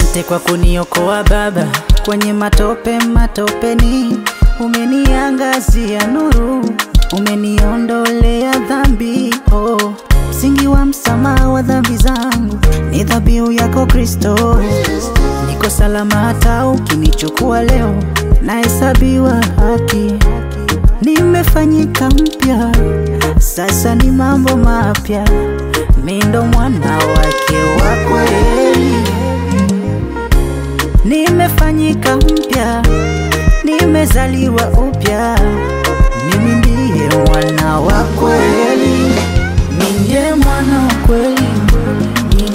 Asante kwa kuniokoa Baba, kwenye matope matopeni, umeniangazia nuru, umeniondolea dhambi. Msingi wa msamaha wa dhambi zangu ni dhabihu yako Kristo. Niko salama hata ukinichukua leo, nahesabiwa haki. Nimefanyika mpya, sasa ni mambo mapya. Mimi ndo mwana wake wa kweli. Nimefanyika mpya, nimezaliwa upya. Mimi ndiye mwana wa kweli. Ndiye mwana wa kweli,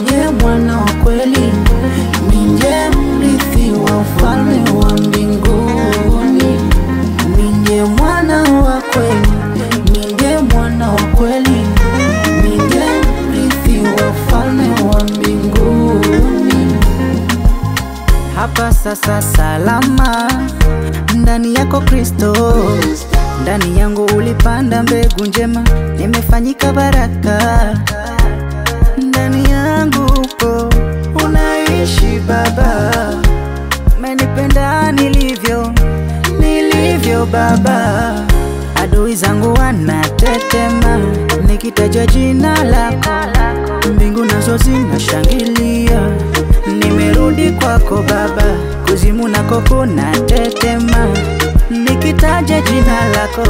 ndiye mwana wa kweli, ndiye mrithi wa ufalme wa mbinguni. Ndiye mwana wa kweli, ndiye mwana wa kweli, ndiye mrithi wa ufalme wa mbinguni. Hapa sasa salama, ndani yako Kristo. Ndani yangu ulipanda mbegu njema, nimefanyika baraka. Ndani yangu uko unaishi Baba, umenipenda nilivyo Baba. Adui zangu wanatetema nikitaja jina lako, mbingu nazo zinashangilia. Nimerudi kwako Baba, kuzimu nako kunatetema nikitaja jina lako,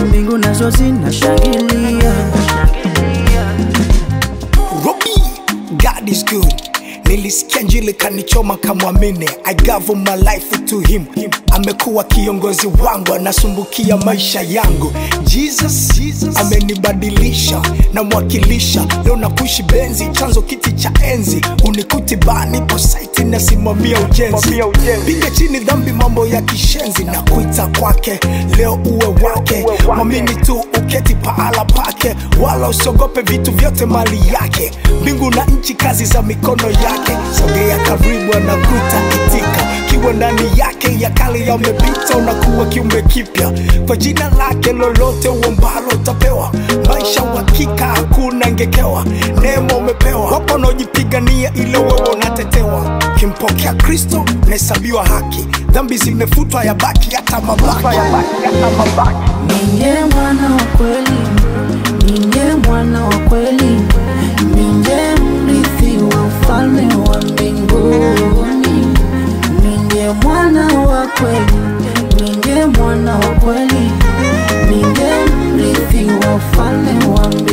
mbingu nazo zinashangilia. Robbie, God is good. Nilisikia Injili kanichoma kamwamini. I gave my life to him. Amekuwa kiongozi wangu, anasumbukia maisha yangu. Jesus amenibadilisha na mwakilisha. Leo nakuishi Benzi, chanzo kiti cha enzi. Unikuti bani po site nasimamia ujenzi. Piga chini dhambi mambo ya kishenzi, na kuita kwake leo uwe wake. Mwamini tu uketi pahala pake, wala usiogope vitu vyote mali yake. Mbingu na nchi kazi za mikono yake. Sogea karibu anakuita itika, kiwa ndani yake ya kale yamepita, unakuwa kiumbe kipya. Kwa jina lake lolote uombalo utapewa, maisha uhakika hakuna ngekewa. Neema umepewa, wapo wanaojipigania ile wewe unatetewa. Kimpokea Kristo unahesabiwa haki, dhambi zimefutwa yabaki hata mabaki. Ndiye mwana wa kweli, ndiye mwana wa kweli, ndiye mrithi wa ufalme wa mbinguni. Ndiye mwana wa kweli, ndiye mwana wa kweli, ndiye mrithi wa ufalme wa mbinguni.